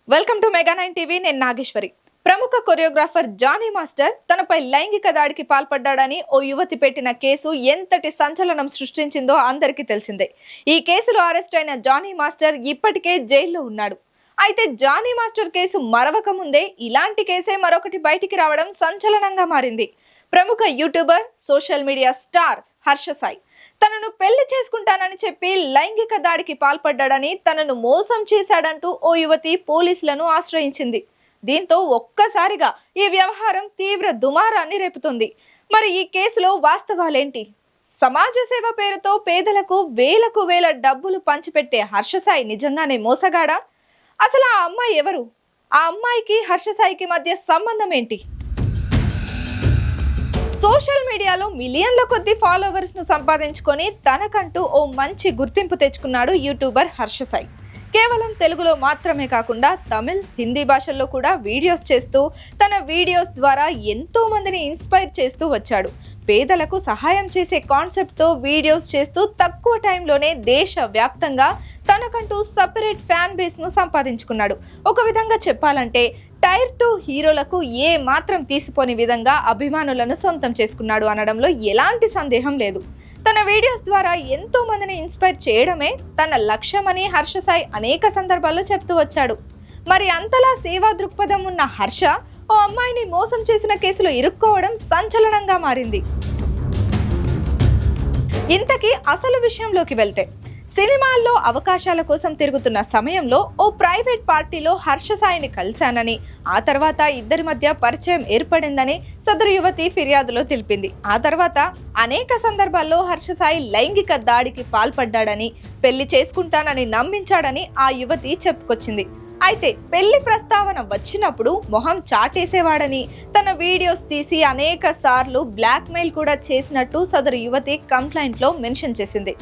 Welcome to mega 9 TV. నేను నాగేశ్వరి. ప్రముఖ choreographer Johnny master తనపై లైంగిక దాడికి పాల్పడ్డాడని ఓ యువతి పెట్టిన కేసు ఎంతటి సంచలనం సృష్టించిందో అందరికీ తెలిసిందే. ఈ కేసులో అరెస్ట్ అయిన జానీ మాస్టర్ ఇప్పటికే జైల్లో ఉన్నాడు. అయితే జానీ మాస్టర్ కేసు మరవక ముందే ఇలాంటి కేసే మరొకటి బయటికి రావడం సంచలనంగా మారింది. ప్రముఖ YouTuber, social media star Harsha Sai తనను పెళ్లి చేసుకుంటానని చెప్పి లైంగిక దాడికి పాల్పడ్డాడని, తనను మోసం చేశాడంటూ ఓ యువతి పోలీసులను ఆశ్రయించింది. దీంతో ఒక్కసారిగా ఈ వ్యవహారం తీవ్ర దుమారాన్ని రేపుతుంది. మరి ఈ కేసులో వాస్తవాలేంటి? సమాజ సేవ పేరుతో పేదలకు వేలకు వేల డబ్బులు పంచిపెట్టే హర్ష సాయి నిజంగానే మోసగాడా? అసలు ఆ అమ్మాయి ఎవరు? ఆ అమ్మాయికి హర్ష సాయికి మధ్య సంబంధం ఏంటి? సోషల్ మీడియాలో మిలియన్ల కొద్ది ఫాలోవర్స్ ను సంపాదించుకొని తనకంటూ ఓ మంచి గుర్తింపు తెచ్చుకున్నాడు యూట్యూబర్ హర్ష సాయి. కేవలం తెలుగులో మాత్రమే కాకుండా తమిళ్, హిందీ భాషల్లో కూడా వీడియోస్ చేస్తూ తన వీడియోస్ ద్వారా ఎంతో మందిని ఇన్స్పైర్ చేస్తూ వచ్చాడు. పేదలకు సహాయం చేసే కాన్సెప్ట్తో వీడియోస్ చేస్తూ తక్కువ టైంలోనే దేశవ్యాప్తంగా తనకంటూ సపరేట్ ఫ్యాన్ బేస్ ను సంపాదించుకున్నాడు. ఒక విధంగా చెప్పాలంటే టైర్ 2 హీరోలకు ఏ మాత్రం తీసిపోని విధంగా అభిమానులను సొంతం చేసుకున్నాడు అనడంలో ఎలాంటి సందేహం లేదు. తన వీడియోస్ ద్వారా ఎంతో మందిని ఇన్స్పైర్ చేయడమే తన లక్ష్యమని హర్ష సాయి అనేక సందర్భాల్లో చెప్తూ వచ్చాడు. మరి అంతలా సేవా దృక్పథం ఉన్న హర్ష ఓ అమ్మాయిని మోసం చేసిన కేసులో ఇరుక్కోవడం సంచలనంగా మారింది. ఇంతకీ అసలు విషయంలోకి వెళ్తే, సినిమాల్లో అవకాశాల కోసం తిరుగుతున్న సమయంలో ఓ ప్రైవేట్ పార్టీలో హర్ష సాయిని కలిశానని, ఆ తర్వాత ఇద్దరి మధ్య పరిచయం ఏర్పడిందని సదరు యువతి ఫిర్యాదులో తెలిపింది. ఆ తర్వాత అనేక సందర్భాల్లో హర్ష సాయి లైంగిక దాడికి పాల్పడ్డాడని, పెళ్లి చేసుకుంటానని నమ్మించాడని ఆ యువతి చెప్పుకొచ్చింది. అయితే పెళ్లి ప్రస్తావన వచ్చినప్పుడు మొహం చాటేసేవాడని, తన వీడియోస్ తీసి అనేక సార్లు బ్లాక్ మెయిల్ కూడా చేసినట్టు సదరు యువతి కంప్లైంట్ లో మెన్షన్ చేసింది.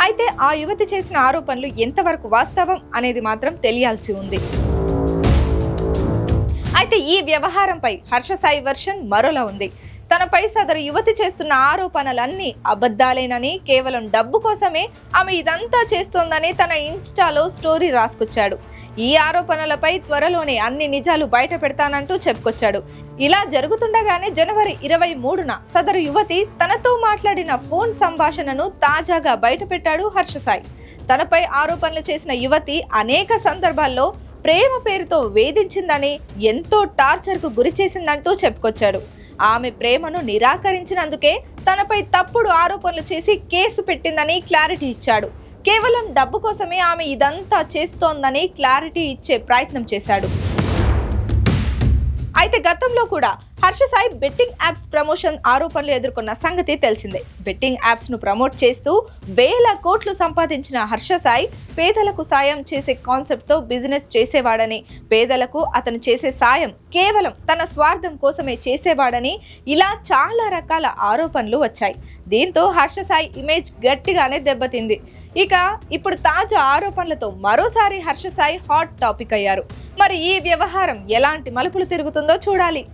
అయితే ఆ యువతి చేసిన ఆరోపణలు ఎంతవరకు వాస్తవం అనేది మాత్రం తెలియాల్సి ఉంది. అయితే ఈ వ్యవహారంపై హర్ష సాయి వర్షన్ మరోలా ఉంది. తనపై సదరు యువతి చేస్తున్న ఆరోపణలన్నీ అబద్ధాలేనని, కేవలం డబ్బు కోసమే ఆమె ఇదంతా చేస్తోందని తన ఇన్స్టాలో స్టోరీ రాసుకొచ్చాడు. ఈ ఆరోపణలపై త్వరలోనే అన్ని నిజాలు బయట పెడతానంటూ చెప్పుకొచ్చాడు. ఇలా జరుగుతుండగానే జనవరి 23న సదరు యువతి తనతో మాట్లాడిన ఫోన్ సంభాషణను తాజాగా బయట పెట్టాడు హర్ష సాయి. తనపై ఆరోపణలు చేసిన యువతి అనేక సందర్భాల్లో ప్రేమ పేరుతో వేధించిందని, ఎంతో టార్చర్ కు గురి చేసిందంటూ చెప్పుకొచ్చాడు. ఆమె ప్రేమను నిరాకరించినందుకే తనపై తప్పుడు ఆరోపణలు చేసి కేసు పెట్టిందని క్లారిటీ ఇచ్చాడు. కేవలం డబ్బు కోసమే ఆమె ఇదంతా చేస్తోందని క్లారిటీ ఇచ్చే ప్రయత్నం చేశాడు. అయితే గతంలో కూడా Harsha Sai betting apps promotion ఆరోపణలు ఎదుర్కొన్న సంగతి తెలిసిందే. బెట్టింగ్ యాప్స్ ను ప్రమోట్ చేస్తూ వేల కోట్లు సంపాదించిన హర్ష సాయి పేదలకు సాయం చేసే కాన్సెప్ట్ తో బిజినెస్ చేసేవాడని, పేదలకు అతను చేసే సాయం కేవలం తన స్వార్థం కోసమే చేసేవాడని, ఇలా చాలా రకాల ఆరోపణలు వచ్చాయి. దీంతో హర్ష సాయి ఇమేజ్ గట్టిగానే దెబ్బతింది. ఇక ఇప్పుడు తాజా ఆరోపణలతో మరోసారి హర్ష సాయి హాట్ టాపిక్ అయ్యారు. మరి ఈ వ్యవహారం ఎలాంటి మలుపులు తిరుగుతుందో చూడాలి.